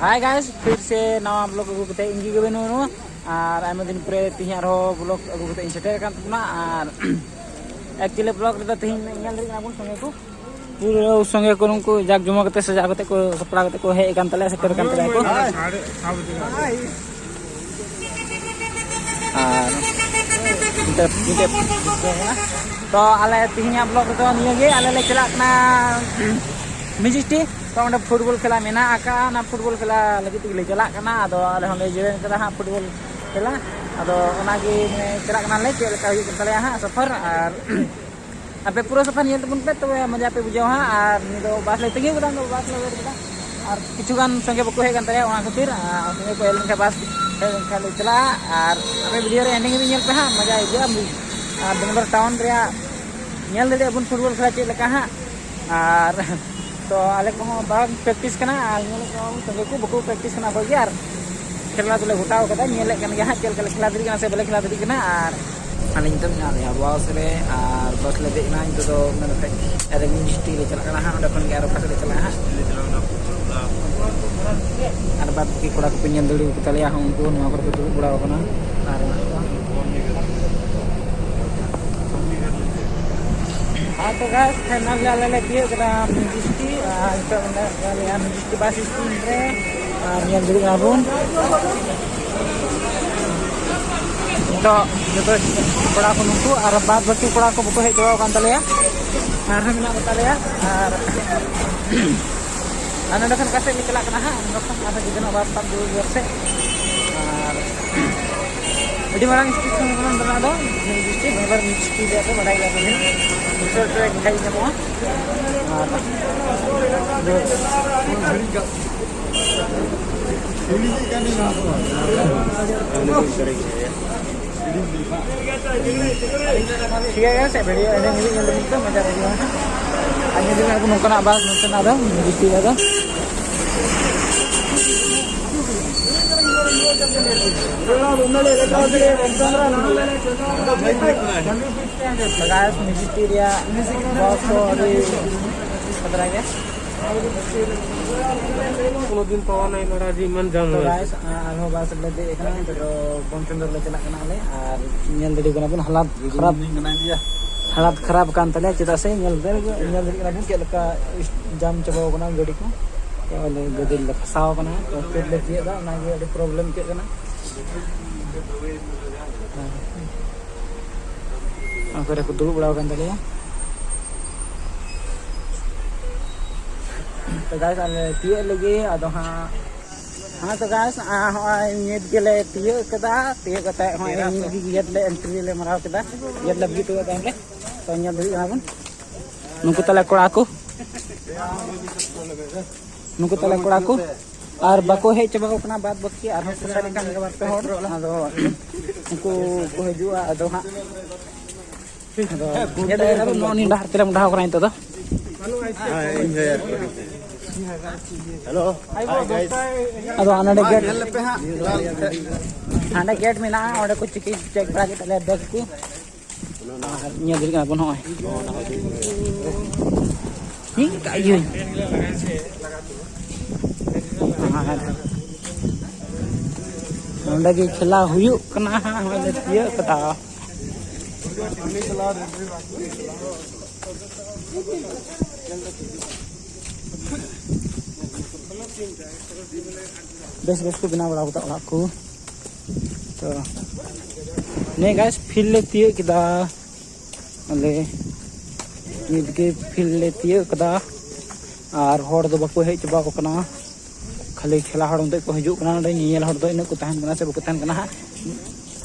Hi guys फिर से नवा ब्लॉग अगू कते इंगी गबेनु और आयमा दिन परे तिहि आरो ब्लॉग अगू कते सेटेर कान तबना और एक्चुअली ब्लॉग रे तिहि नेल रे नाबुन संगे को पूरा संगे को उनको जाक जमा कते सजा कते को सपड़ा कते को हे कान तले सेटेर कान तले को तो आले तिहि ब्लॉग तो निया गे आले ले चला कना मिजिस्टी तो अंडे फुटबॉल खेला मेना आका ना फुटबॉल खेला लगी ले चला कना अदो आले होले जेन कदा हा फुटबॉल खेला अदो ओनागी चला कना ले चेल का हुई तले हा सफर और आपे पूरा सफर नियल तबन पे तो मजा पे बुझाव हा और नि दो बास ले तंगी कदा बास ले कदा और किछु गान संगे बको हे गन तले ओना खातिर संगे को एलन के बास खाली चला और आपे वीडियो रे एंडिंग भी नियल पे हा मजा आइया बेंगलोर टाउन रे नियल दे अपन फुटबॉल खेला चेल का हा और तो आले को बाग प्रैक्टिस करना संगे को बको प्रैक्टिस करना बगे और खेला तुले घटाव कदा नेले कन गे हा चेल के खेला दरी से बले खेला दरी कना और आलिन तम ना ले बस रे और बस ले देना इन तो मन पे अरे मिनिस्ट्री ले चला कना हा ओंडे खन गे आरो पास ले चला हा और बात की कोड़ा को पिन दड़ी को तले हा उनको नवा पर को दुड़ बुड़ाव कना और हाँ तो गाइस फाइनल ले ले किए करा मिजिस्टी तो ले या मिजिस्टी बस स्टैंड रे नियम दरी नाबुन तो जो कोड़ा को नुकु और बाद बाकी कोड़ा को बको हे जवाब कान तले और हम ना बता ले और अन नखन कासे निकला कना हा नखन आधा जितना बात तब दूर से और अड़ी मारang स्टेशन कोन बना दो मिजिस्टी बेंगलोर मिजिस्टी दे तो बड़ाई लागे दूसरे ट्रैक खाई जमो ठीक है से video editing ini yang lebih मजा आएगा hanya dengan aku nongkrong abas nonton ada मिजिस्टी ada guys मिजिस्टी dia बस अभी खतरा गया कोनो दिन पावा नहीं लड़ा जी मन जाम तो गाइस आरो बास ले देखना तो बंचंदर ले चला कना ले और नेल दड़ी कना बन हालात खराब कान तले चेदा से नेल दड़ी कना बन के लका जाम चबाव कना गाड़ी को तो ले गाड़ी ले फसाव कना तो फिर ले जे दा ना ये प्रॉब्लम के कना आखरे को दुड़ बड़ाव कान तले तो गाइस आले तिये लगे अदो हां तो गाइस नेट के ले तिये कदा तिये कता गेट ले एंट्री ले मराव कदा गेट लगी तो टाइम ले तो न्या दरी आबन नुकु तले कोड़ा को और बाको हे चबा अपना बात बक्की और हम सारे काम के बात पे होड़ अदो उनको को हजुआ अदो हां ये दे नोनी डाहर तेरे मुढाव कराई तो हेलो हाय गाइस अदो आनडे गेट हांडे गेट में ना ओडे को चिकी चेक बड़ा के तले बैग को न्या दरी का बन होय ही काई ओंडे के खेला हुयु कना हले तिया कता बेस को बिना बड़ा होता को तो ने गाइस फील लेती है किदा अले नीट के फील लेती है कदा और हर दो बको हे चबा कना खाली खेला हड़ उनते को हजू कना डे नियल हड़ दो इन को तहन कना से बको तहन कना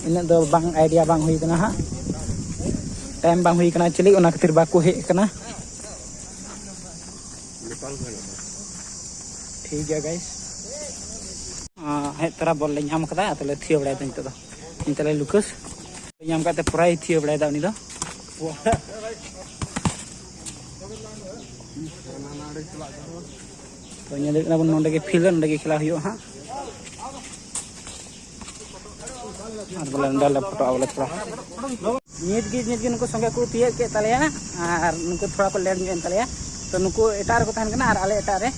इन दो बांग आइडिया बांग हुई कना हा टाइम बांग हुई कना चली ओना खातिर बाको हे कना ठीक है गाइस हे तरा बॉल ले नाम कदा तले थियो बड़ाय तन तो इन तले लुकस नाम काते प्राय थियो बड़ाय दा उनी दो तो इन देखना बन नोंडे के फील्ड नोंडे के खेला हुयो हां और बोले अंदर फोटो आवले थोड़ा नीट के नुको संगे को तिये के तले और नुको थोड़ा को लेट में तले तो नुको एटार को तहन कना और आले एटार रे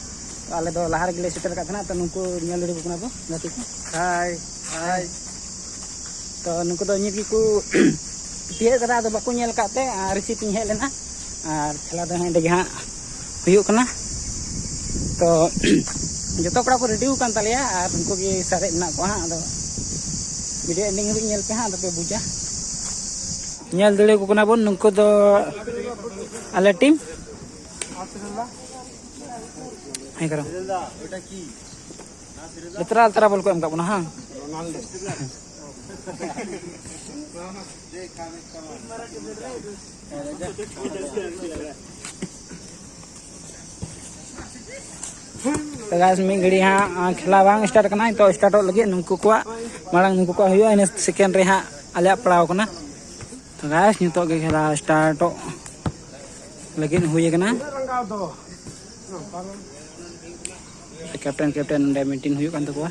आले दो लहार गिले सेटर का था तो नुको ᱧᱮᱞ दड़ी को ना गाती को हाय हाय तो नुको दो नित की को तिहे कदा दो बाको ᱧᱮल काते रिसीट इन हेज लेना और खेला दो हेंडे गे हां हुयु कना तो जतो कड़ा को रेडी हुकान तालिया और उनको की सारे ना को हां दो वीडियो एंडिंग भी ᱧᱮल पे हां तो पे बुझा ᱧᱮल दड़ी को कना बोन नुको दो आले टीम hai karo ওটা কি literal bol ko em ka buna ha Ronaldo तो गाइस मी घड़ी हाँ खेला बांग स्टार्ट करना तो स्टार्ट लगे नुकु को मांग नुकु को हुआ इन सेकेंड रे हाँ आले पड़ाव करना तो गाइस नितो के खेला स्टार्ट लगे हुई करना कैप्टन डे मीटिंग हुई kan tuh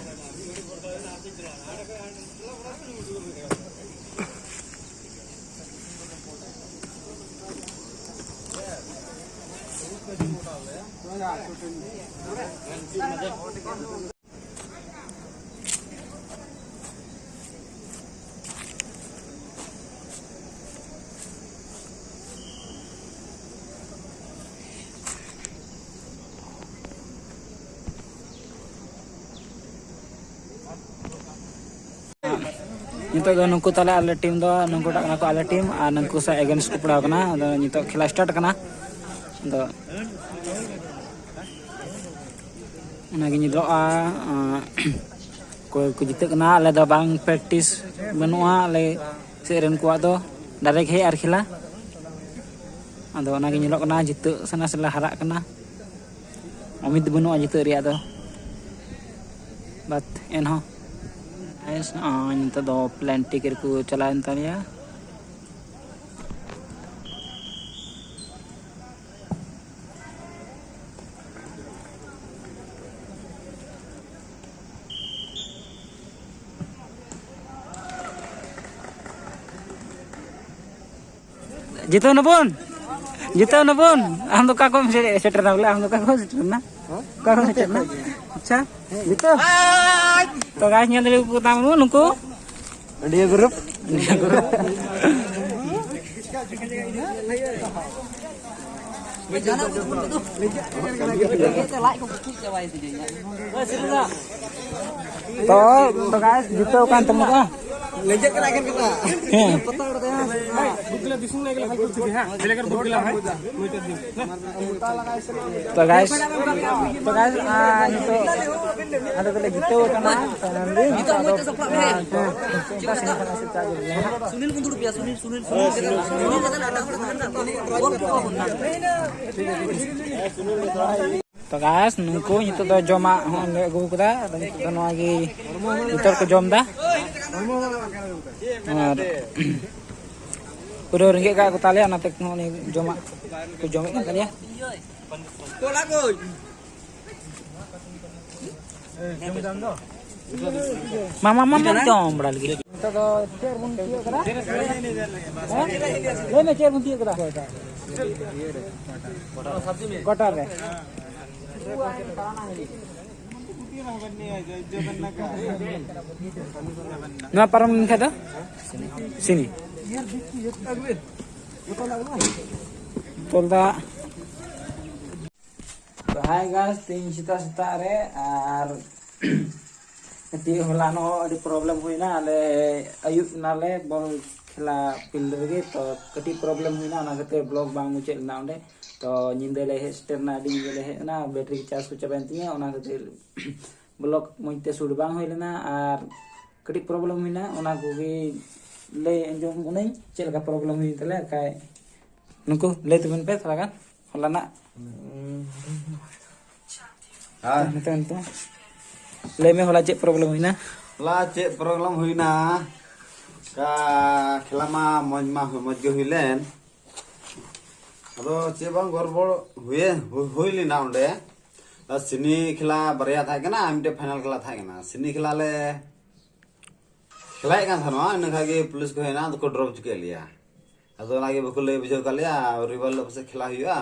नितो दो नुकु ताले आले टीम दो नुकु टाक ना को आले टीम आ नुकु सा अगेंस्ट को पड़ाव कना दो नितो खेला स्टार्ट कना दो उनागी निदो आ को जिते कना आले दो बांग प्रैक्टिस बनुआ आले सेरेन को दो डायरेक्ट हे आर खेला आदो उनागी निलो कना जिते सना सला हरा कना उम्मीद बनुआ जिते रिया दो बात एनहो guys नितो दो प्लान टिकट को चलान तालिया जितो नबुन हम तो का को सेटर ना बोले हम तो का को सेटर ना का को सेटर ना अच्छा जितो तो गाइस ᱧᱮᱞ दड़ी को ताम नुको dia grup तो गाइस जितो kan temu ka lejek kena akhir kita peta udah ya bukila bisung lagi lah kalau tuh ha jelegar bukila hai तो guys itu ada tuh gitu karena nanti kita Sunil kuntur biasa Sunil तो guys नुको नितो दो जमा ले गु कदा तो नवा गी इतर को जम दा और पूरा रेंगे का को ताले नाते ने जमा को जमे kan talia bola koi mama jom bra lagi तो चेयर बन तियो करा ले में चेयर बन तियो करा कटर रे ना परम kada sini tolda तो हाय गाइस तीन सीता रे और ती होला नो अडी प्रॉब्लम हुईना आले अयुब नाले बॉल खेला फील्ड रे तो कटी प्रॉब्लम हुईना ना कते ब्लॉग बांग मुचेल ना ओंडे तो निंदे ले स्टेर ना डी ले ना बैटरी चार्ज को चबेंतिया ओना कते ब्लॉग मोइते सुड बांग होइलेना और कटी प्रॉब्लम हुईना ओना कोगी ले अंजम उनै चेल का प्रॉब्लम हुई तले काय नुको ले तुमन पे थोड़ा गान होला ना हां तो ले में होला चे प्रॉब्लम हुईना ला चे प्रॉब्लम हुईना का खेलामा मजमा मजगे हुइलेन अदो चे बांग गड़बड़ हुइली ना ओंडे सिनी खेला बरिया थाय कना आमटे फाइनल खेला थाय कना सिनी खेला ले खेलाय कान थानो इन खागे पुलिस को हेना तो ड्रॉप चुके लिया अदो लागे बको ले बुझो का लिया रिवल से खेला हुआ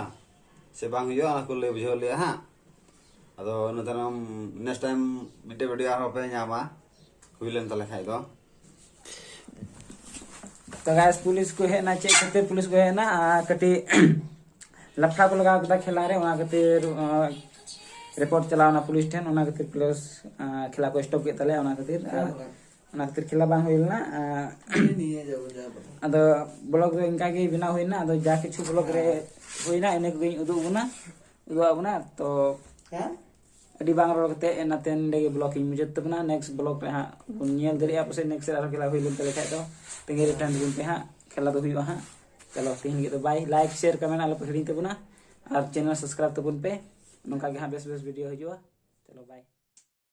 से बांग हुआ ना को ले बुझो लिया हां ᱟᱫᱚ ᱤᱱᱟᱹ ᱛᱟᱭᱱᱚᱢ नेक्स्ट टाइम मिट्टे वीडियो आरो पे ᱧᱟᱢᱟ हुई लेन तले खाई दो तो गाइस पुलिस को है ना चेक करते पुलिस को है ना कटी लफड़ा को लगा के खेला रे वहां खातिर रिपोर्ट चलावना पुलिस ठेन ओना खातिर प्लस खेला को स्टॉप के तले ओना खातिर खेला बांग होइलना अदो ब्लॉग रे इनका के बिना होइना अदो जा किछु ब्लॉग रे होइना इने को उदुबना तो अडी बांग रोल कते एनाते नेगे ब्लॉग इन मुझे तबना नेक्स्ट ब्लॉग रे हा नेल दरिया पसे नेक्स्ट आरो खेला होइलन तले खाय तो तेगे रिटर्न दुन पे हा खेला तो हुइबा हा चलो तीन के तो बाय लाइक शेयर कमेंट आलो पे हिड़ी तबना और चैनल सब्सक्राइब तबन पे नोका के हा बेस वीडियो हिजुआ चलो बाय।